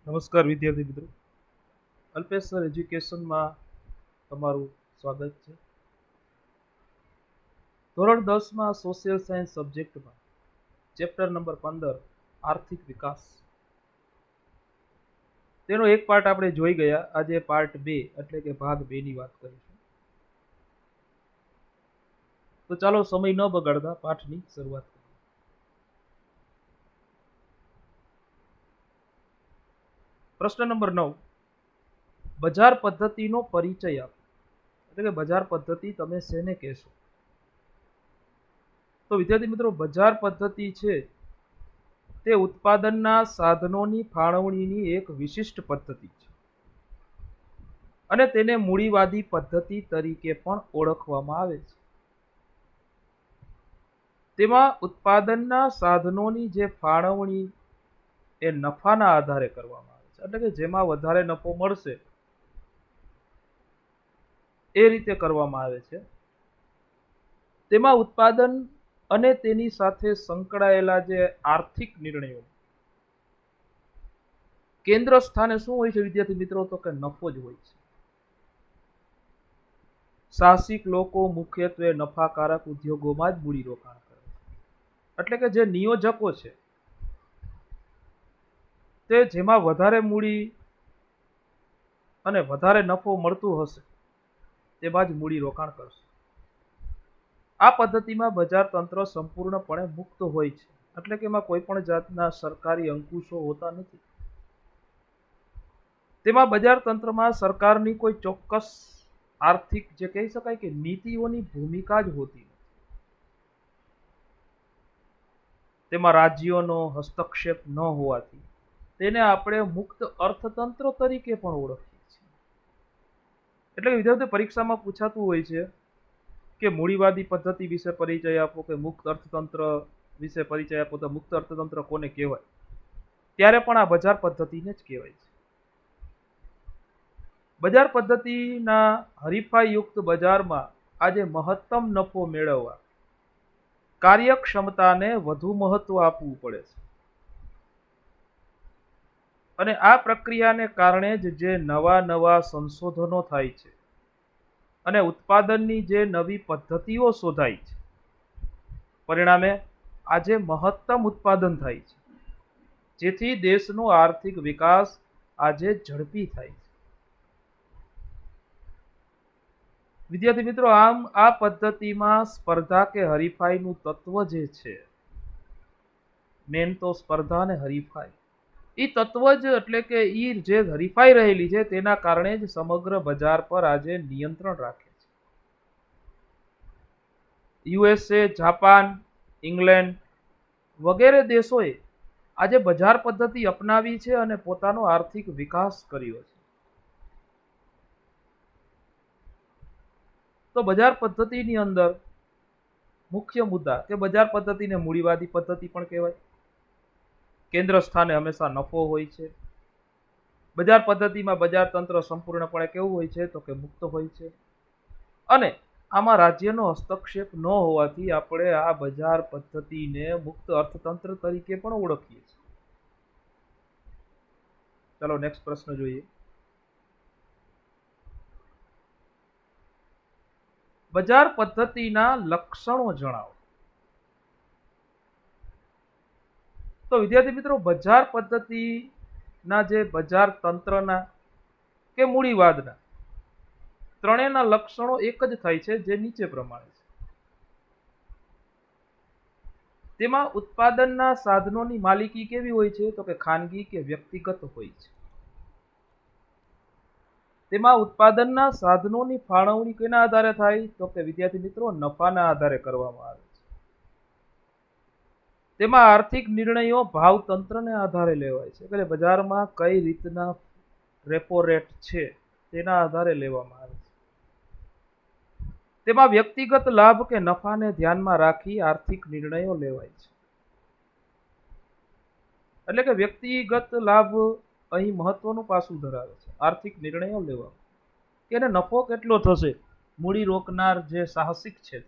નમસ્કાર વિદ્યાર્થી મિત્રો, અલ્પેશ સર એજ્યુકેશનમાં તમારું સ્વાગત છે. ધોરણ 10માં સોશિયલ સાયન્સ સબ્જેક્ટમાં ચેપ્ટર નંબર 15 આર્થિક વિકાસ, તેનો એક પાર્ટ આપણે જોઈ ગયા. આજે પાર્ટ 2 એટલે કે ભાગ 2 ની વાત કરીશું. તો ચાલો સમય ન બગાડતા પાઠની શરૂઆત કરીએ. પ્રશ્ન નંબર 9, બજાર પદ્ધતિનો પરિચય આપો. એટલે કે બજાર પદ્ધતિ તમે શેને કહેશો? તો વિદ્યાર્થી મિત્રો, બજાર પદ્ધતિ છે તે ઉત્પાદનના સાધનોની ફાળવણીની એક વિશિષ્ટ પદ્ધતિ છે અને તેને મૂડીવાદી પદ્ધતિ તરીકે પણ ઓળખવામાં આવે છે. તેમાં ઉત્પાદનના સાધનોની જે ફાળવણી એ નફાના આધારે કરવામાં આવે છે, એટલે કે જેમાં વધારે નફો મળશે એ રીતે કરવામાં આવે છે. તેમાં ઉત્પાદન અને તેની સાથે સંકળાયેલા જે આર્થિક નિર્ણયો કેન્દ્ર સ્થાને શું હોય છે વિદ્યાર્થી મિત્રો? તો કે નફો જ હોય છે. સાહસિક લોકો મુખ્યત્વે નફાકારક ઉદ્યોગોમાં જ મૂડીરોકાણ કરે છે. એટલે કે જે નિયોજકો છે તે જેમાં વધારે મૂડી અને વધારે નફો મળતું હશે તેમાં જ મૂડીરોકાણ કરશે. આ પદ્ધતિમાં બજાર તંત્ર સંપૂર્ણપણે મુક્ત હોય છે, એટલે કે એમાં કોઈ પણ જાતના સરકારી અંકુશો હોતા નથી. તેમાં બજાર તંત્રમાં સરકારની કોઈ ચોક્કસ આર્થિક જે કહી શકાય કે નીતિઓની ભૂમિકા જ હોતી નથી. તેમાં રાજ્યોનો હસ્તક્ષેપ ન હોવાથી તેને આપણે મુક્ત અર્થતંત્ર તરીકે પણ ઓળખીએ છીએ. એટલે કે વિદ્યાર્થી પરીક્ષામાં પૂછાતું હોય છે કે મૂડીવાદી પદ્ધતિ વિશે પરિચય આપો કે મુક્ત અર્થતંત્ર વિશે પરિચય આપો, તો મુક્ત અર્થતંત્ર કોને કહેવાય? ત્યારે પણ આ બજાર પદ્ધતિને જ કહેવાય છે. બજાર પદ્ધતિના હરીફાઈયુક્ત બજારમાં આજે મહત્તમ નફો મેળવવા કાર્યક્ષમતાને વધુ મહત્વ આપવું પડે છે. અને આ પ્રક્રિયાને કારણે જ જે નવા સંશોધનો થાય છે અને ઉત્પાદનની જે નવી પદ્ધતિઓ શોધાય છે, પરિણામે આજે મહત્તમ ઉત્પાદન થાય છે, જેથી દેશનો આર્થિક વિકાસ આજે ઝડપી થાય છે. વિદ્યાર્થી મિત્રો, આમ આ પદ્ધતિમાં સ્પર્ધા કે હરીફાઈનું તત્વ જે છે, મેન તો સ્પર્ધા અને હરીફાઈ, એ તત્વ જ એટલે કે એ જે હરીફાઈ રહેલી છે તેના કારણે જ સમગ્ર બજાર પર આજે નિયંત્રણ રાખે છે. યુએસએ, જાપાન, ઇંગ્લેન્ડ વગેરે દેશોએ આજે બજાર પદ્ધતિ અપનાવી છે અને પોતાનો આર્થિક વિકાસ કર્યો છે. તો બજાર પદ્ધતિની અંદર મુખ્ય મુદ્દા કે બજાર પદ્ધતિને મૂડીવાદી પદ્ધતિ પણ કહેવાય. કેન્દ્ર સ્થાને હંમેશા નફો હોય છે. બજાર પદ્ધતિમાં બજાર તંત્ર સંપૂર્ણપણે કેવું હોય છે? તો કે મુક્ત હોય છે. અને આમાં રાજ્યનો હસ્તક્ષેપ ન હોવાથી આપણે આ બજાર પદ્ધતિને મુક્ત અર્થતંત્ર તરીકે પણ ઓળખીએ છીએ. ચાલો નેક્સ્ટ પ્રશ્ન જોઈએ. બજાર પદ્ધતિના લક્ષણો જણાવો. તો વિદ્યાર્થી મિત્રો, બજાર પદ્ધતિના જે બજાર તંત્રના કે મૂડીવાદના ત્રણેયના લક્ષણો એક જ થાય છે, જે નીચે પ્રમાણે છે. તેમાં ઉત્પાદનના સાધનોની માલિકી કેવી હોય છે? તો કે ખાનગી કે વ્યક્તિગત હોય છે. તેમાં ઉત્પાદનના સાધનોની ફાળવણી કેના આધારે થાય? તો કે વિદ્યાર્થી મિત્રો, નફાના આધારે કરવામાં આવે છે. તેમાં આર્થિક નિર્ણયો ભાવ તંત્રને આધારે લેવાય છે, એટલે બજારમાં કઈ રીતના રેપો રેટ છે તેના આધારે લેવામાં આવે છે. તેમાં વ્યક્તિગત લાભ કે નફાને ધ્યાનમાં રાખી આર્થિક નિર્ણયો લેવાય છે. એટલે કે વ્યક્તિગત લાભ અહીં મહત્વનું પાસું ધરાવે છે આર્થિક નિર્ણયો લેવા, કે એને નફો કેટલો થશે, મૂડી રોકનાર જે સાહસિક છે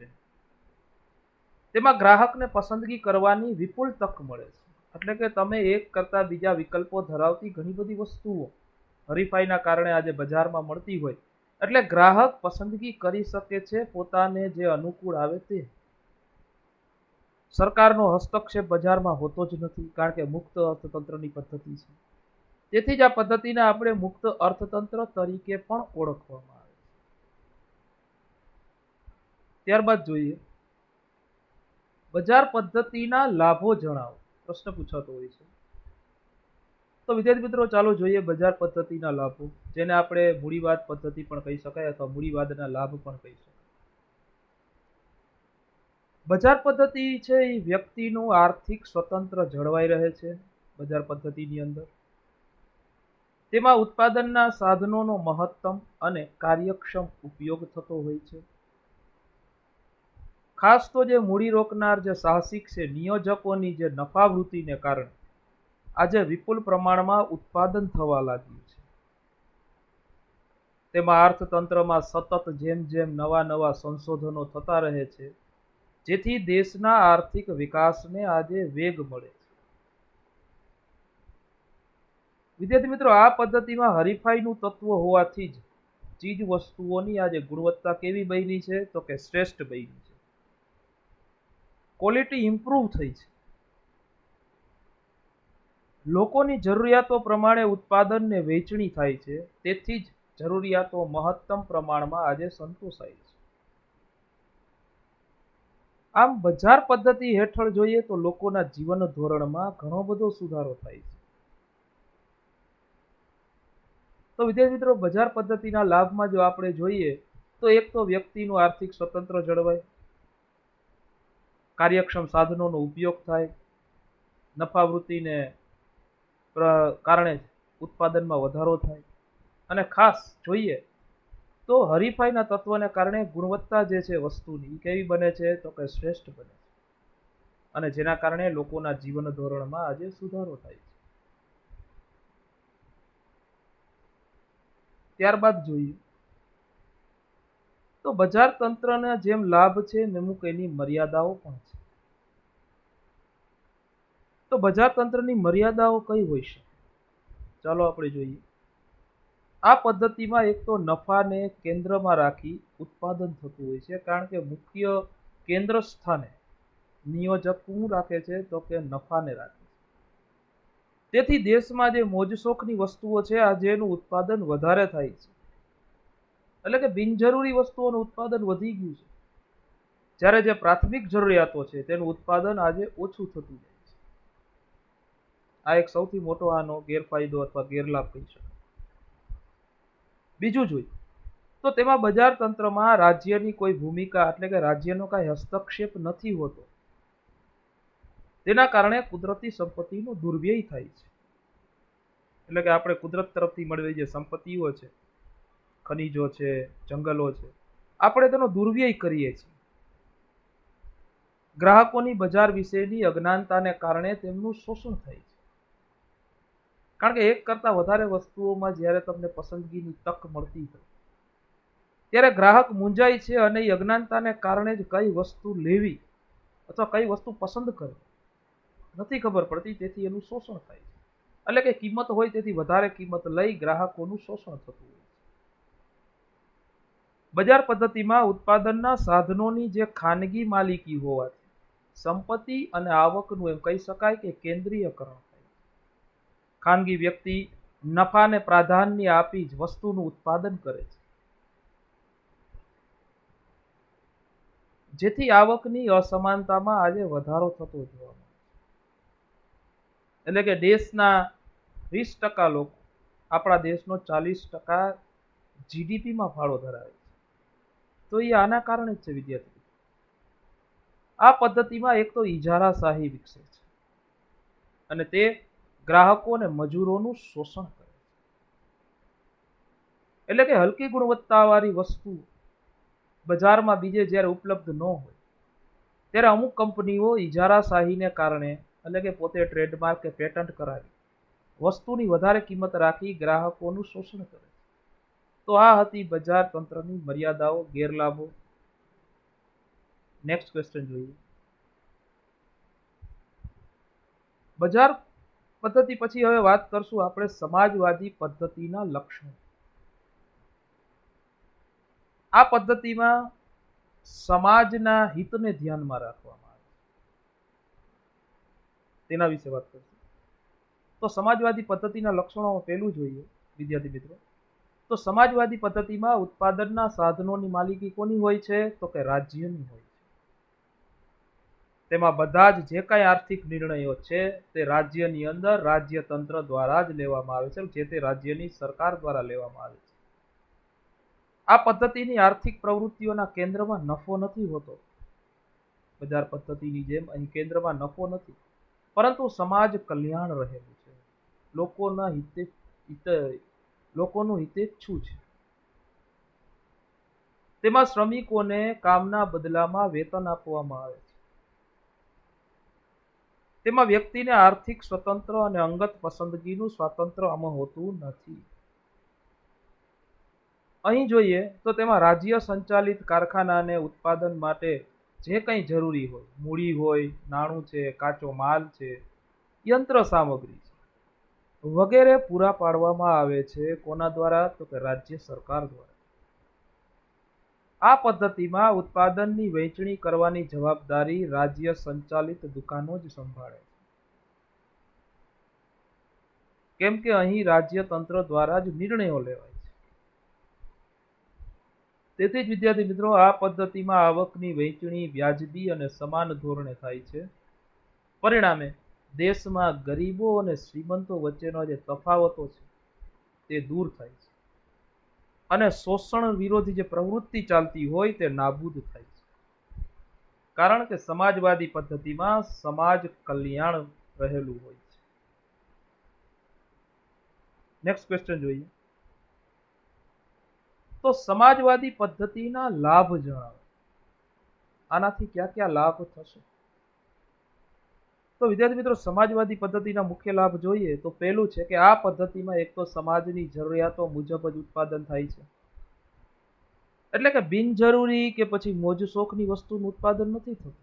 તેમાં ગ્રાહકને પસંદગી કરવાની વિપુલ તક મળે છે. એટલે કે તમે એક કરતા બીજા વિકલ્પો ધરાવતી ઘણી બધી વસ્તુઓ હરીફાઈના કારણે આજે બજારમાં મળતી હોય, એટલે ગ્રાહક પસંદગી કરી શકે છે પોતાને જે અનુકૂળ આવે તે. સરકારનો હસ્તક્ષેપ બજારમાં હોતો જ નથી, કારણ કે મુક્ત અર્થતંત્રની પદ્ધતિ છે. તેથી જ આ પદ્ધતિને આપણે મુક્ત અર્થતંત્ર તરીકે પણ ઓળખવામાં આવે છે. ત્યારબાદ જોઈએ બજાર પદ્ધતિના લાભો જણાવો, પ્રશ્ન પૂછાતો હોય છે. તો વિદ્યાર્થી મિત્રો, ચાલો જોઈએ બજાર પદ્ધતિના લાભો, જેને આપણે મૂડીવાદ પદ્ધતિ પણ કહી શકાય અથવા મૂડીવાદના લાભ પણ કહી શકાય. બજાર પદ્ધતિ છે એ વ્યક્તિનું આર્થિક સ્વતંત્ર જળવાઈ રહે છે. બજાર પદ્ધતિની અંદર તેમાં ઉત્પાદનના સાધનોનો મહત્તમ અને કાર્યક્ષમ ઉપયોગ થતો હોય છે. ખાસ તો જે મૂડી રોકનાર જે સાહસિક છે, નિયોજકોની જે નફાવૃત્તિને કારણે આજે વિપુલ પ્રમાણમાં ઉત્પાદન થવા લાગ્યું છે. તેમાં અર્થતંત્રમાં સતત જેમ જેમ નવા નવા સંશોધનો થતા રહે છે, જેથી દેશના આર્થિક વિકાસને આજે વેગ મળે છે. વિદ્યાર્થી મિત્રો, આ પદ્ધતિમાં હરીફાઈનું તત્વ હોવાથી જ ચીજ વસ્તુઓની આજે ગુણવત્તા કેવી બની છે, તો કે શ્રેષ્ઠ બની છે. ક્વોલિટી ઇમ્પ્રૂવ થઈ છે. લોકોની જરૂરિયાતો પ્રમાણે ઉત્પાદન ને વેચણી થાય છે, તેથી જ જરૂરિયાતો મહત્તમ પ્રમાણમાં આજે સંતોષાય છે. આમ બજાર પદ્ધતિ હેઠળ જોઈએ તો લોકોના જીવન ધોરણમાં ઘણો બધો સુધારો થાય છે. તો વિદ્યાર્થી મિત્રો, બજાર પદ્ધતિના લાભમાં જો આપણે જોઈએ તો એક તો વ્યક્તિનું આર્થિક સ્વતંત્ર જળવાય, કાર્યક્ષમ સાધનોનો ઉપયોગ થાય, નફાવૃત્તિને કારણે ઉત્પાદનમાં વધારો થાય, અને ખાસ જોઈએ તો હરીફાઈના તત્વને કારણે ગુણવત્તા જે છે વસ્તુની કેવી બને છે, તો કે શ્રેષ્ઠ બને છે, અને જેના કારણે લોકોના જીવન ધોરણમાં આજે સુધારો થાય છે. ત્યારબાદ જોઈએ તો બજાર તંત્રના જેમ લાભ છે, અમુક એની મર્યાદાઓ પણ છે. તો બજાર તંત્રની મર્યાદાઓ કઈ હોઈ શકે? ચાલો આપણે જોઈએ. આ પદ્ધતિમાં એક તો નફાને કેન્દ્રમાં રાખી ઉત્પાદન થતું હોય છે, કારણ કે મુખ્ય કેન્દ્ર સ્થાને નિયોજક શું રાખે છે, તો કે નફાને રાખે છે. તેથી દેશમાં જે મોજશોખની વસ્તુઓ છે, આજે એનું ઉત્પાદન વધારે થાય છે. એટલે કે બિનજરૂરી વસ્તુઓનું ઉત્પાદન વધી ગયું છે, જ્યારે જે પ્રાથમિક જરૂરિયાતો છે તેનું ઉત્પાદન આજે ઓછું થતું જાય છે. આ એક સૌથી મોટો આનો ગેરફાયદો અથવા ગેરલાભ કહી શકાય. બીજું જોઈએ તો તેમાં બજાર તંત્રમાં રાજ્યની કોઈ ભૂમિકા, એટલે કે રાજ્યનો કાંઈ હસ્તક્ષેપ નથી હોતો. તેના કારણે કુદરતી સંપત્તિનો દુર્વ્યય થાય છે. એટલે કે આપણે કુદરત તરફથી મળેલી જે સંપત્તિઓ છે, ખનીજો છે, જંગલો છે, આપણે તેનો દુર્વ્યય કરીએ છીએ. ગ્રાહકોની બજાર વિશેની અજ્ઞાનતાને કારણે તેમનું શોષણ થાય છે. કારણ કે એક કરતા વધારે વસ્તુઓમાં જ્યારે તમને પસંદગીની તક મળતી હોય ત્યારે ગ્રાહક મૂંઝાય છે, અને એ અજ્ઞાનતાને કારણે જ કઈ વસ્તુ લેવી અથવા કઈ વસ્તુ પસંદ કરવી નથી ખબર પડતી, તેથી એનું શોષણ થાય છે. એટલે કે કિંમત હોય તેથી વધારે કિંમત લઈ ગ્રાહકોનું શોષણ થતું હોય છે. બજાર પદ્ધતિમાં ઉત્પાદનના સાધનોની જે ખાનગી માલિકી હોવાથી સંપત્તિ અને આવકનું એમ કહી શકાય કે કેન્દ્રીયકરણ થાય છે. ખાનગી વ્યક્તિ નફાને પ્રાધાન્ય આપી જ વસ્તુનું ઉત્પાદન કરે છે, જેથી આવકની અસમાનતામાં આજે વધારો થતો જોવા મળે છે. એટલે કે દેશના 20% લોકો આપણા દેશનો 40% જીડીપીમાં ફાળો ધરાવે છે. તો એ આના કારણે જ છે વિદ્યાર્થી. આ પદ્ધતિમાં એક તો ઇજારાશાહી વિકસે છે, અને તે ગ્રાહકો અને મજૂરોનું શોષણ કરે છે. એટલે કે હલકી ગુણવત્તાવાળી વસ્તુ બજારમાં બીજે જ્યારે ઉપલબ્ધ ન હોય ત્યારે અમુક કંપનીઓ ઇજારાશાહીને કારણે, એટલે કે પોતે ટ્રેડમાર્ક કે પેટન્ટ કરાવી વસ્તુની વધારે કિંમત રાખી ગ્રાહકોનું શોષણ કરે છે. તો આ હતી બજાર તંત્રની મર્યાદાઓ, ગેરલાભો. નેક્સ્ટ ક્વેશ્ચન જોઈએ. બજાર પદ્ધતિ પછી હવે વાત કરશું આપણે સમાજવાદી પદ્ધતિના લક્ષણો. આ પદ્ધતિમાં સમાજના હિતને ધ્યાનમાં રાખવામાં આવે તેના વિશે વાત કરશું. તો સમાજવાદી પદ્ધતિના લક્ષણો પહેલું જોઈએ વિદ્યાર્થી મિત્રો. તો સમાજવાદી પદ્ધતિમાં ઉત્પાદનના સાધનોની માલિકી કોની હોય છે? તો કે રાજ્યની હોય છે. તેમાં બધા જ જે કાંઈ આર્થિક નિર્ણયો છે તે રાજ્યની અંદર રાજ્યતંત્ર દ્વારા જ લેવામાં આવે છે, જે તે રાજ્યની સરકાર દ્વારા લેવામાં આવે છે. આ પદ્ધતિની આર્થિક પ્રવૃત્તિઓના કેન્દ્રમાં નફો નથી હોતો. બજાર પદ્ધતિની જેમ અહીં કેન્દ્રમાં નફો નથી, પરંતુ સમાજ કલ્યાણ રહેલું છે, લોકોનું હિતેચ્છુ છે. તેમાં શ્રમિકોને કામના બદલામાં વેતન આપવામાં આવે છે. તેમાં વ્યક્તિને આર્થિક સ્વતંત્ર અને અંગત પસંદગીનું સ્વાતંત્ર્ય આમાં હોતું નથી. અહીં જોઈએ તો તેમાં રાજ્ય સંચાલિત કારખાનાને ઉત્પાદન માટે જે કંઈ જરૂરી હોય, મૂડી હોય, નાણું છે, કાચો માલ છે, યંત્ર સામગ્રી છે વગેરે પૂરા પાડવામાં આવે છે. કોના દ્વારા? તો કે રાજ્ય સરકાર દ્વારા. આ પદ્ધતિમાં ઉત્પાદનની વહેંચણી કરવાની જવાબદારી રાજ્ય સંચાલિત દુકાનો જ સંભાળે છે, કેમ કે અહીં રાજ્ય તંત્ર દ્વારા જ નિર્ણયો લેવાય છે. તેથી જ વિદ્યાર્થી મિત્રો, આ પદ્ધતિમાં આવકની વહેંચણી વ્યાજબી અને સમાન ધોરણે થાય છે. પરિણામે દેશમાં ગરીબો અને શ્રીમંતો વચ્ચેનો જે તફાવતો છે તે દૂર થાય છે અને શોષણ વિરોધી જે પ્રવૃત્તિ ચાલતી હોય તે નાબૂદ થાય છે. કારણ કે સમાજવાદી પદ્ધતિમાં સમાજ કલ્યાણ રહેલું હોય છે. નેક્સ્ટ ક્વેશ્ચન જોઈએ. તો સમાજવાદી પદ્ધતિના લાભ જણાવો. આનાથી ક્યાં ક્યાં લાભ થશે? તો વિદ્યાર્થી મિત્રો, સમાજવાદી પદ્ધતિના મુખ્ય લાભ જોઈએ તો પહેલું છે કે આ પદ્ધતિમાં એક તો સમાજની જરૂરિયાતો મુજબ જ ઉત્પાદન થાય છે. એટલે કે બિનજરૂરી કે પછી મોજ શોખની વસ્તુનું ઉત્પાદન નથી થતું.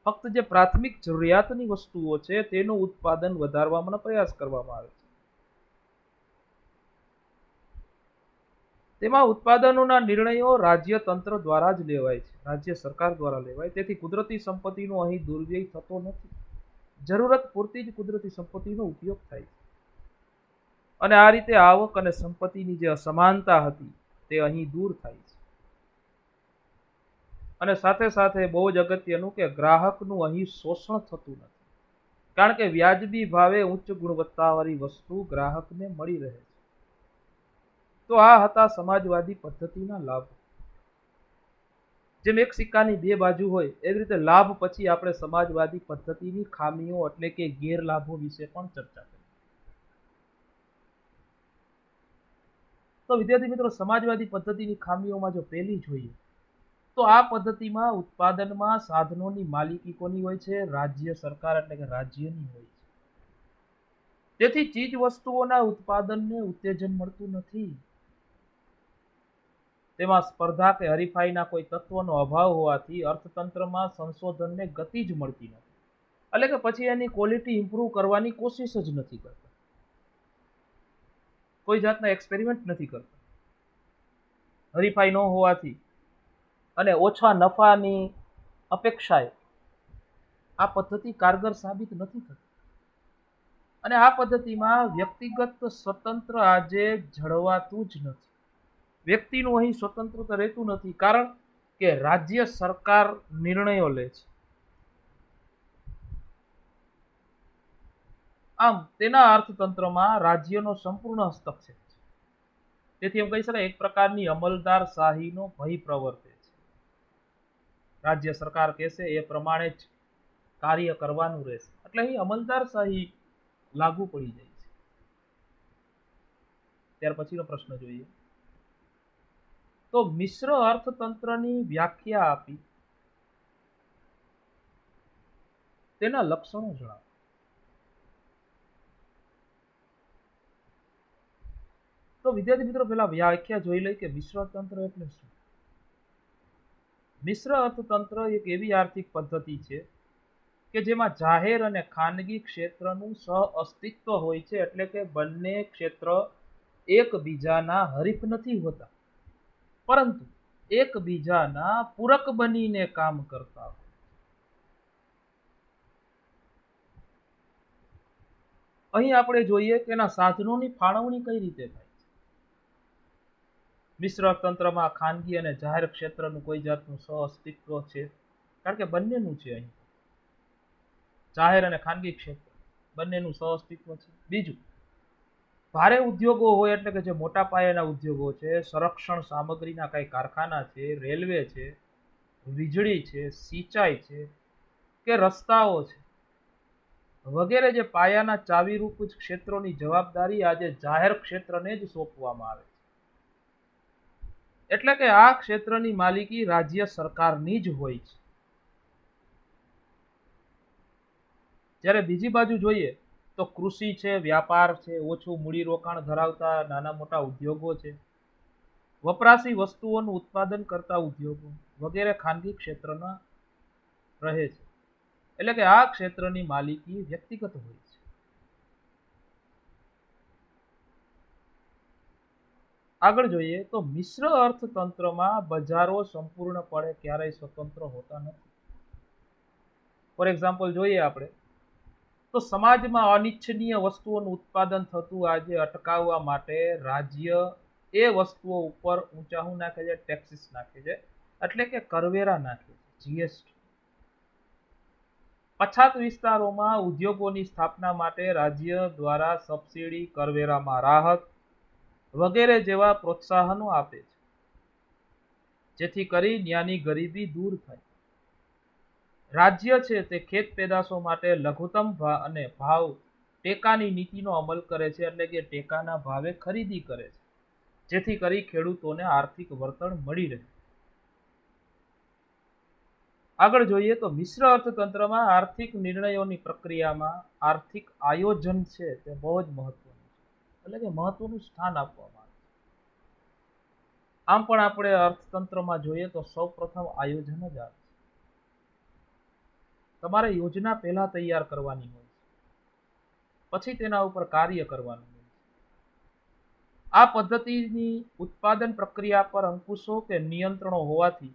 ફક્ત જે પ્રાથમિક જરૂરિયાતની વસ્તુઓ છે તેનું ઉત્પાદન વધારવાનો પ્રયાસ કરવામાં આવે છે. તેમાં ઉત્પાદનોના નિર્ણયો રાજ્ય તંત્ર દ્વારા જ લેવાય છે, રાજ્ય સરકાર દ્વારા લેવાય. તેથી કુદરતી સંપત્તિનો અહીં દુર્વ્યય થતો નથી. જરૂરત પૂરતી જ કુદરતી સંપત્તિનો ઉપયોગ થાય છે. અને આ રીતે આવક અને સંપત્તિની જે અસમાનતા હતી તે અહીં દૂર થાય છે. અને સાથે સાથે બહુ જ અગત્યનું કે ગ્રાહકનું અહીં શોષણ થતું નથી, કારણ કે વ્યાજબી ભાવે ઉચ્ચ ગુણવત્તાવાળી વસ્તુ ગ્રાહકને મળી રહે છે. તો આ હતા સમાજવાદી પદ્ધતિના લાભ. જેમ એક સિક્કાની બે બાજુ હોય એવી રીતે લાભ પછી આપણે સમાજવાદી પદ્ધતિની ખામીઓ એટલે કે ગેરલાભો વિશે પણ ચર્ચા કરી. તો વિદ્યાર્થી મિત્રો, સમાજવાદી પદ્ધતિની ખામીઓમાં જો પહેલી જોઈએ તો આ પદ્ધતિમાં ઉત્પાદનમાં સાધનોની માલિકી કોની હોય છે? રાજ્ય સરકાર એટલે કે રાજ્યની હોય છે. તેથી ચીજ વસ્તુઓના ઉત્પાદનને ઉત્તેજન મળતું નથી. તેમાં સ્પર્ધા કે હરીફાઈના કોઈ તત્વનો અભાવ હોવાથી અર્થતંત્રમાં સંશોધનને ગતિ જ મળતી નથી. એટલે કે પછી એની ક્વોલિટી ઇમ્પ્રૂવ કરવાની કોશિશ જ નથી કરતા, કોઈ જાતના એક્સપેરિમેન્ટ નથી કરતા. હરીફાઈ ન હોવાથી અને ઓછા નફાની અપેક્ષાએ આ પદ્ધતિ કારગર સાબિત નથી થતી. અને આ પદ્ધતિમાં વ્યક્તિગત સ્વતંત્ર આજે જળવાતું જ નથી. વ્યક્તિનું અહીં સ્વતંત્રતા રહેતું નથી, કારણ કે રાજ્ય સરકાર નિર્ણયો લે છે. આમ તેના અર્થતંત્રમાં રાજ્યનો સંપૂર્ણ હસ્તક્ષેપ છે. તેથી એમ કહી શકાય એક પ્રકારની અમલદાર શાહીનો ભય પ્રવર્તે છે. રાજ્ય સરકાર કહેશે એ પ્રમાણે જ કાર્ય કરવાનું રહેશે, એટલે અહીં અમલદાર શાહી લાગુ પડી જાય છે. ત્યાર પછીનો પ્રશ્ન જોઈએ. તો મિશ્ર અર્થતંત્રની વ્યાખ્યા આપી તેના લક્ષણો જણાવો. તો વિદ્યાર્થી મિત્રો, પહેલા વ્યાખ્યા જોઈ લઈ કે મિશ્ર અર્થતંત્ર એટલે શું. મિશ્ર અર્થતંત્ર એક એવી આર્થિક પદ્ધતિ છે કે જેમાં જાહેર અને ખાનગી ક્ષેત્રનું સહઅસ્તિત્વ હોય છે, એટલે કે બંને ક્ષેત્ર એકબીજાના હરીફ નથી હોતા, પરંતુ એકબીજાના પૂરક બનીને કામ કરતા હોય. અહીં આપણે જોઈએ કે એના સાધનોની ફાળવણી કઈ રીતે થાય છે. મિશ્ર અર્થતંત્રમાં ખાનગી અને જાહેર ક્ષેત્રનું કોઈ જાતનું સહઅસ્તિત્વ છે, કારણ કે બંનેનું છે. અહીં જાહેર અને ખાનગી ક્ષેત્ર બંનેનું સહઅસ્તિત્વ છે. બીજું, ભારે ઉદ્યોગો હોય, એટલે કે જે મોટા પાયાના ઉદ્યોગો છે, સંરક્ષણ સામગ્રીના કઈ કારખાના છે, રેલવે છે, વીજળી છે, સિંચાઈ છે કે રસ્તાઓ છે વગેરે જે પાયાના ચાવીરૂપ ક્ષેત્રોની જવાબદારી આજે જાહેર ક્ષેત્રને જ સોંપવામાં આવે છે. એટલે કે આ ક્ષેત્રની માલિકી રાજ્ય સરકારની જ હોય છે. જ્યારે બીજી બાજુ જોઈએ તો કૃષિ છે, વ્યાપાર છે, ઓછું મૂડીરોકાણ ધરાવતા નાના મોટા ઉદ્યોગો છે, વપરાશી વસ્તુઓનું ઉત્પાદન કરતા ઉદ્યોગો વગેરે ખાનગી ક્ષેત્રના રહે છે. એટલે કે આ ક્ષેત્રની માલિકી વ્યક્તિગત હોય છે. આગળ જોઈએ તો મિશ્ર અર્થતંત્રમાં બજારો સંપૂર્ણપણે ક્યારેય સ્વતંત્ર હોતા નથી. ફોર એક્ઝામ્પલ જોઈએ આપણે તો સમાજમાં અનિચ્છનીય વસ્તુઓનું ઉત્પાદન થતું આજે અટકાવવા માટે રાજ્ય એ વસ્તુઓ ઉપર ઊંચા નાખે છે, ટેક્સીસ નાખે છે, એટલે કે કરવેરા નાખે છે, જીએસટી. પછાત વિસ્તારોમાં ઉદ્યોગોની સ્થાપના માટે રાજ્ય દ્વારા સબસિડી, કરવેરામાં રાહત વગેરે જેવા પ્રોત્સાહનો આપે છે, જેથી કરી ત્યાંની ગરીબી દૂર થાય. રાજ્ય છે તે ખેત પેદાશો માટે લઘુત્તમ અને ભાવ ટેકાની નીતિનો અમલ કરે છે, એટલે કે ટેકાના ભાવે ખરીદી કરે છે, જેથી કરી ખેડૂતોને આર્થિક વળતર મળી રહે. આગળ જોઈએ તો મિશ્ર અર્થતંત્રમાં આર્થિક નિર્ણયોની પ્રક્રિયામાં આર્થિક આયોજન છે તે બહુ જ મહત્વનું છે, એટલે કે મહત્વનું સ્થાન આપવામાં આવે છે. આમ પણ આપણે અર્થતંત્રમાં જોઈએ તો સૌપ્રથમ આયોજન જ આવે છે. તમારે યોજના પહેલા તૈયાર કરવાની હોય છે, પછી તેના ઉપર કાર્ય કરવાનું હોય છે. આ પદ્ધતિની ઉત્પાદન પ્રક્રિયા પર અંકુશો કે નિયંત્રણો હોવાથી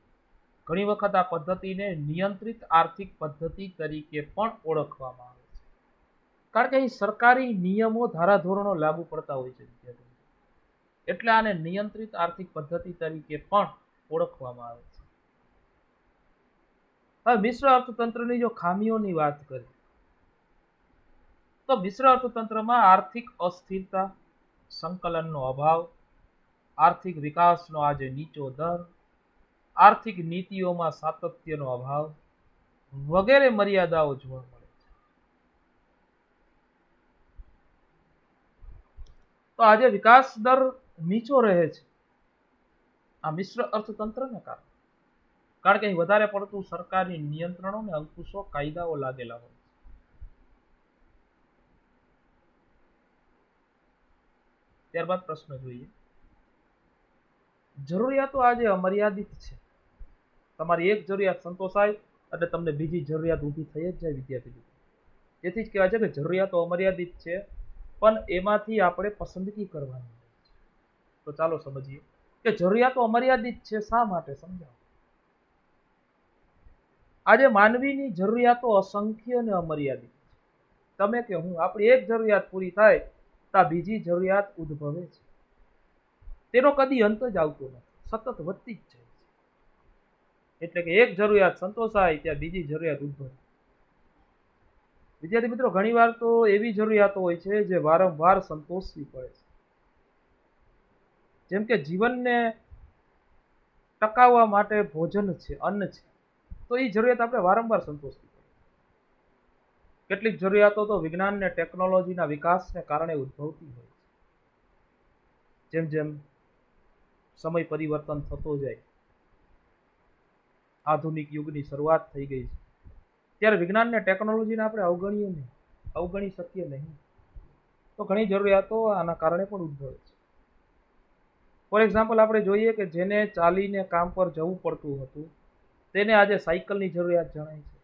ઘણી વખત આ પદ્ધતિને નિયંત્રિત આર્થિક પદ્ધતિ તરીકે પણ ઓળખવામાં આવે છે, કારણ કે અહીં સરકારી નિયમો, ધારાધોરણો લાગુ પડતા હોય છે, એટલે આને નિયંત્રિત આર્થિક પદ્ધતિ તરીકે પણ ઓળખવામાં આવે છે. હવે મિશ્ર અર્થતંત્રની જો ખામીઓની વાત કરીએ તો મિશ્ર અર્થતંત્રમાં આર્થિક અસ્થિરતા, સંકલનનો અભાવ, આર્થિક વિકાસનો આજે નીચો દર, આર્થિક નીતિઓમાં સાતત્યનો અભાવ વગેરે મર્યાદાઓ જોવા મળે છે. તો આજે વિકાસ દર નીચો રહે છે આ મિશ્ર અર્થતંત્રને કારણે, કારણ કે અહીં વધારે પડતું સરકારી નિયંત્રણો ને અંકુશો, કાયદાઓ લાગેલા હોય. ત્યારબાદ પ્રશ્ન જોઈએ, જરૂરિયાતો આજે અમર્યાદિત છે. તમારી એક જરૂરિયાત સંતોષાય એટલે તમને બીજી જરૂરિયાત ઊભી થઈ જ જાય વિદ્યાર્થી મિત્રો. તેથી જ કહેવાય છે કે જરૂરિયાતો અમર્યાદિત છે, પણ એમાંથી આપણે પસંદગી કરવાની. તો ચાલો સમજીએ કે જરૂરિયાતો અમર્યાદિત છે શા માટે, સમજાવો. આજે માનવીની જરૂરિયાતો અસંખ્ય અને અમર્યાદિત છે. તમે કે હું, આપણી એક જરૂરિયાત પૂરી થાય તો બીજી જરૂરિયાત ઉદ્ભવે છે. તેનો કદી અંત જ આવતો નથી, સતત વધતી જ જાય છે. એટલે કે એક જરૂરિયાત સંતોષાય ત્યાં બીજી જરૂરિયાત ઉદ્ભવે. વિદ્યાર્થી મિત્રો, ઘણી વાર તો એવી જરૂરિયાતો હોય છે જે વારંવાર સંતોષવી પડે છે. જેમ કે જીવનને ટકાવવા માટે ભોજન છે, અન્ન છે, તો એ જરૂરિયાત આપણે વારંવાર સંતોષવી પડે. કેટલીક જરૂરિયાતો તો વિજ્ઞાન ને ટેકનોલોજીના વિકાસને કારણે ઉદ્ભવતી હોય છે. જેમ જેમ સમય પરિવર્તન થતો જાય, આધુનિક યુગની શરૂઆત થઈ ગઈ છે, ત્યારે વિજ્ઞાન ને ટેકનોલોજીને આપણે અવગણી શકીએ નહીં. તો ઘણી જરૂરિયાતો આના કારણે પણ ઉદ્ભવે છે. ફોર એક્ઝામ્પલ આપણે જોઈએ કે જેને ચાલીને કામ પર જવું પડતું હતું તેને આજે સાયકલની જરૂરિયાત જણાય છે.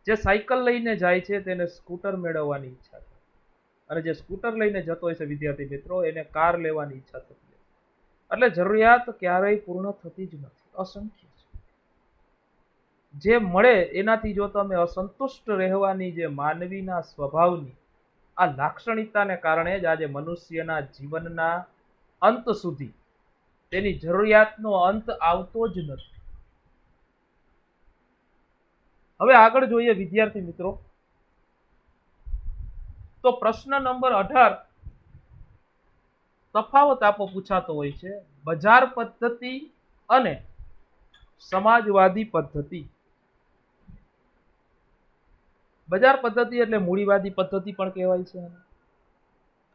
જે સાયકલ લઈને જાય છે તેને સ્કૂટર મેળવવાની ઈચ્છા છે, અને જે સ્કૂટર લઈને જતો હોય છે વિદ્યાર્થી મિત્રો, એને કાર લેવાની ઈચ્છા થતી હોય. એટલે જરૂરિયાત ક્યારેય પૂર્ણ થતી જ નથી, અસંખ્ય છે. જે મળે એનાથી જો તમે અસંતુષ્ટ રહેવાની જે માનવીના સ્વભાવની આ લાક્ષણિકતાને કારણે જ આજે મનુષ્યના જીવનના અંત સુધી તેની જરૂરિયાતનો અંત આવતો જ નથી. હવે આગળ જોઈએ વિદ્યાર્થી મિત્રો, તો પ્રશ્ન નંબર 18 તફાવત આપો પૂછાતો હોય છે, બજાર પદ્ધતિ અને સમાજવાદી પદ્ધતિ. બજાર પદ્ધતિ એટલે મૂડીવાદી પદ્ધતિ પણ કહેવાય છે,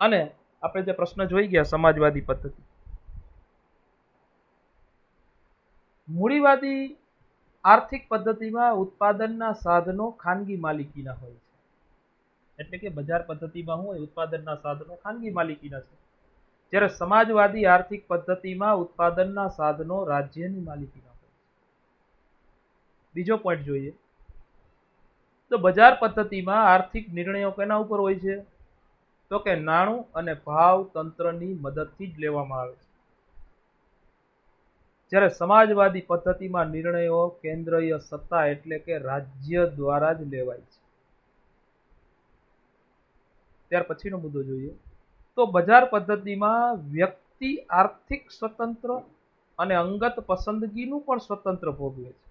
અને આપણે જે પ્રશ્ન જોઈ ગયા સમાજવાદી પદ્ધતિ. મૂડીવાદી આર્થિક પદ્ધતિમાં ઉત્પાદનના સાધનો ખાનગી માલિકીના હોય છે, એટલે કે બજાર પદ્ધતિમાં શું હોય, ઉત્પાદનના સાધનો ખાનગી માલિકીના છે. જ્યારે સમાજવાદી આર્થિક પદ્ધતિમાં ઉત્પાદનના સાધનો રાજ્યની માલિકીના હોય છે. બીજો પોઈન્ટ જોઈએ તો બજાર પદ્ધતિમાં આર્થિક નિર્ણયો કેના ઉપર હોય છે, તો કે નાણું અને ભાવ તંત્રની મદદથી જ લેવામાં આવે છે. જ્યારે સમાજવાદી પદ્ધતિમાં નિર્ણયો કેન્દ્રીય સત્તા એટલે કે રાજ્ય દ્વારા જ લેવાય છે. ત્યાર પછીનો મુદ્દો જોઈએ તો બજાર પદ્ધતિમાં વ્યક્તિ આર્થિક સ્વતંત્ર અને અંગત પસંદગીનું પણ સ્વતંત્ર ભોગવે છે.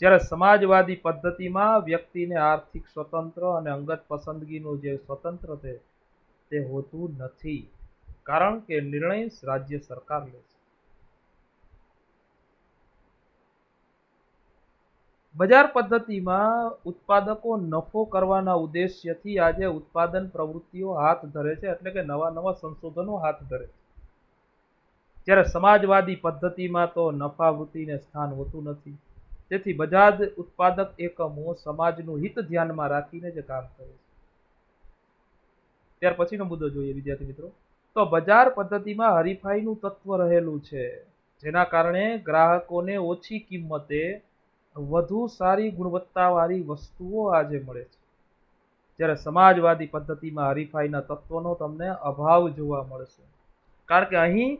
જ્યારે સમાજવાદી પદ્ધતિમાં વ્યક્તિને આર્થિક સ્વતંત્ર અને અંગત પસંદગીનું જે સ્વતંત્ર છે તે હોતું નથી, કારણ કે નિર્ણય રાજ્ય સરકાર લે છે. બજાર પદ્ધતિમાં ઉત્પાદકો નફો કરવાના ઉદ્દેશ્યથી આજે ઉત્પાદન પ્રવૃત્તિઓ હાથ ધરે છે, એટલે કે નવા નવા સંશોધનો હાથ ધરે છે. જ્યારે સમાજવાદી પદ્ધતિમાં તો નફાવૃત્તિને સ્થાન હોતું નથી, તેથી બજાર ઉત્પાદક એકમો સમાજનું હિત ધ્યાનમાં રાખીને જ કામ કરે છે. ત્યાર પછીનો મુદ્દો જોઈએ વિદ્યાર્થી મિત્રો, તો બજાર પદ્ધતિમાં હરીફાઈનું તત્વ રહેલું છે, જેના કારણે ગ્રાહકોને ઓછી કિંમતે વધુ સારી ગુણવત્તાવાળી વસ્તુઓ આજે મળે છે. જ્યારે સમાજવાદી પદ્ધતિમાં હરીફાઈના તત્વનો તમને અભાવ જોવા મળશે, કારણ કે અહીં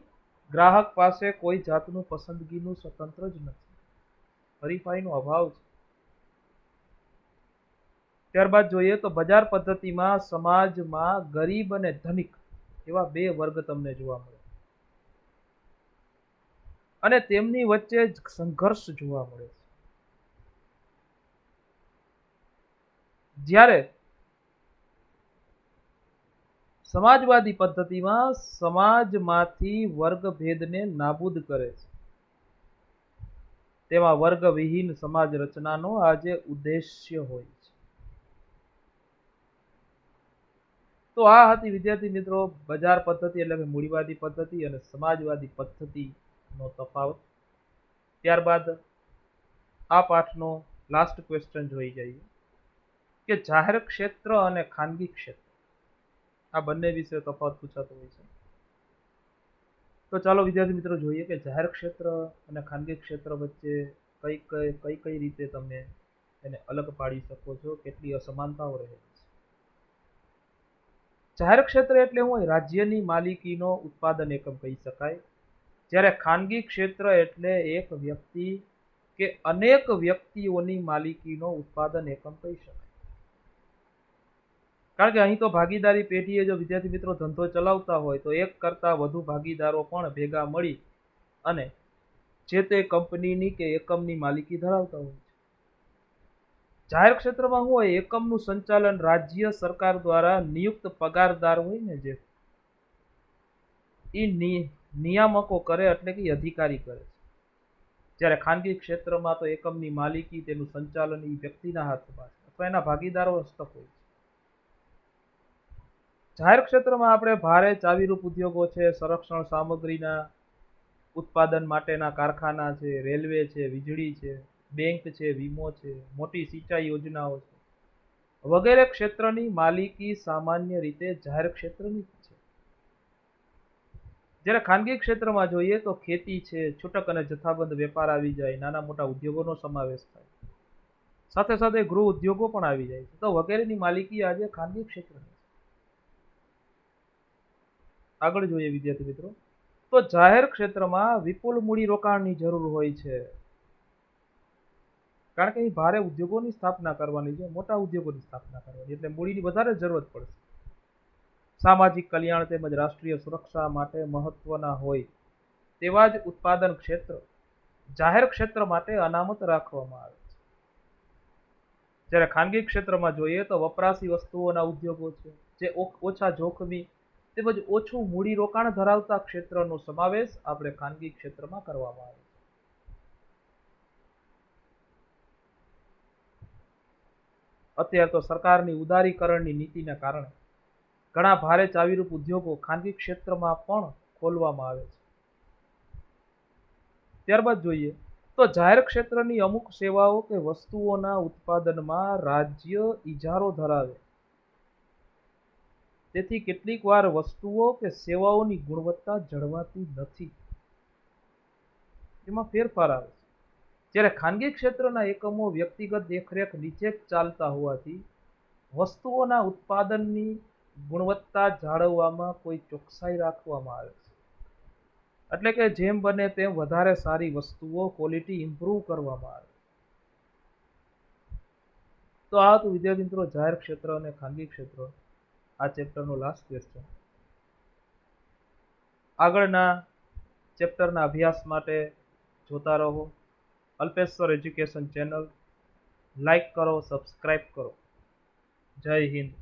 ગ્રાહક પાસે કોઈ જાતનું પસંદગીનું સ્વતંત્ર જ નથી, હરીફાઈનો અભાવ છે. ત્યારબાદ જોઈએ તો બજાર પદ્ધતિમાં સમાજમાં ગરીબ અને ધનિક એવા બે વર્ગ તમને જોવા મળે, અને તેમની વચ્ચે સંઘર્ષ જોવા મળે છે. જ્યારે સમાજવાદી પદ્ધતિમાં સમાજમાંથી વર્ગભેદને નાબૂદ કરે છે, તેમાં વર્ગવિહીન સમાજ રચનાનો આજે ઉદ્દેશ્ય હોય છે. તો આ હતી વિદ્યાર્થી મિત્રો બજાર પદ્ધતિ એટલે કે મૂડીવાદી પદ્ધતિ અને સમાજવાદી પદ્ધતિનો તફાવત. ત્યારબાદ આ પાઠનો લાસ્ટ ક્વેશ્ચન જોઈ જઈએ કે જાહેર ક્ષેત્ર અને ખાનગી ક્ષેત્ર આ બંને વિશે તફાવત પૂછાતો હોય છે. તો ચાલો વિદ્યાર્થી મિત્રો જોઈએ કે જાહેર ક્ષેત્ર અને ખાનગી ક્ષેત્ર વચ્ચે કઈ કઈ રીતે તમે એને અલગ પાડી શકો છો, કેટલી અસમાનતાઓ રહે છે. જાહેર ક્ષેત્ર એટલે શું હોય, રાજ્યની માલિકીનો ઉત્પાદન એકમ કહી શકાય, જ્યારે ખાનગી ક્ષેત્ર એટલે એક વ્યક્તિ કે અનેક વ્યક્તિઓની માલિકીનો ઉત્પાદન એકમ કહી શકાય. કારણ કે અહીં તો ભાગીદારી પેઢીએ જો વિદ્યાર્થી મિત્રો ધંધો ચલાવતા હોય તો એક કરતા વધુ ભાગીદારો પણ ભેગા મળી અને જે તે કંપનીની કે એકમની માલિકી ધરાવતા હોય છે. જાહેર ક્ષેત્રમાં શું હોય, એકમનું સંચાલન રાજ્ય સરકાર દ્વારા નિયુક્ત પગારદાર હોય ને જે નિયામકો કરે, એટલે કે અધિકારી કરે છે. જ્યારે ખાનગી ક્ષેત્રમાં તો એકમની માલિકી તેનું સંચાલન એ વ્યક્તિના હાથમાં છે અથવા એના ભાગીદારો હસ્તક હોય છે. જાહેર ક્ષેત્રમાં આપણે ભારે ચાવીરૂપ ઉદ્યોગો છે, સંરક્ષણ સામગ્રીના ઉત્પાદન માટેના કારખાના છે, રેલવે છે, વીજળી છે, બેંક છે, વીમો છે, મોટી સિંચાઈ યોજનાઓ છે વગેરે ક્ષેત્રની માલિકી સામાન્ય રીતે જાહેર ક્ષેત્રની છે. જ્યારે ખાનગી ક્ષેત્રમાં જોઈએ તો ખેતી છે, છૂટક અને જથ્થાબંધ વેપાર આવી જાય, નાના મોટા ઉદ્યોગોનો સમાવેશ થાય, સાથે સાથે ગૃહ ઉદ્યોગો પણ આવી જાય છે. તો વગેરેની માલિકી આજે ખાનગી ક્ષેત્રની છે. આગળ જોઈએ વિદ્યાર્થી મિત્રો, તો જાહેર ક્ષેત્રમાં વિપુલ મૂડી રોકાણની જરૂર હોય છે, કારણ કે અહીં ભારે ઉદ્યોગોની સ્થાપના કરવાની છે, મોટા ઉદ્યોગોની સ્થાપના કરવાની, એટલે મૂડીની વધારે જરૂરત પડશે. સામાજિક કલ્યાણ તેમજ રાષ્ટ્રીય સુરક્ષા માટે મહત્વના હોય તેવા જ ઉત્પાદન ક્ષેત્ર જાહેર ક્ષેત્ર માટે અનામત રાખવામાં આવે છે. જ્યારે ખાનગી ક્ષેત્રમાં જોઈએ તો વપરાશી વસ્તુઓના ઉદ્યોગો છે, જે ઓછા જોખમી તેમજ ઓછું મૂડી રોકાણ ધરાવતા ક્ષેત્રનો સમાવેશ આપણે ખાનગી ક્ષેત્રમાં કરવામાં આવે છે. અત્યારે તો સરકારની ઉદારીકરણની નીતિના કારણે ઘણા ભારે ચાવીરૂપ ઉદ્યોગો ખાનગી ક્ષેત્રમાં પણ ખોલવામાં આવે છે. ત્યારબાદ જોઈએ તો જાહેર ક્ષેત્રની અમુક સેવાઓ કે વસ્તુઓના ઉત્પાદનમાં રાજ્ય ઇજારો ધરાવે, તેથી કેટલીક વાર વસ્તુઓ કે સેવાઓની ગુણવત્તા જળવાતી નથી, એમાં ફેરફાર આવે છે. જ્યારે ખાનગી ક્ષેત્રના એકમો વ્યક્તિગત દેખરેખ નીચે ચાલતા હોવાથી વસ્તુઓના ઉત્પાદનની ગુણવત્તા જાળવવામાં કોઈ ચોકસાઈ રાખવામાં આવે છે. એટલે કે જેમ બને તેમ વધારે સારી વસ્તુઓ ક્વોલિટી ઇમ્પ્રૂવ કરવામાં આવે. તો આ હતું વિદ્યાર્થી મિત્રો જાહેર ક્ષેત્ર અને ખાનગી ક્ષેત્ર, આ ચેપ્ટરનો લાસ્ટ ક્વેશ્ચન. આગળના ચેપ્ટરના અભ્યાસ માટે જોતા રહો અલ્પેશ્વર એજ્યુકેશન ચેનલ. લાઈક કરો, સબસ્ક્રાઇબ કરો. જય હિન્દ.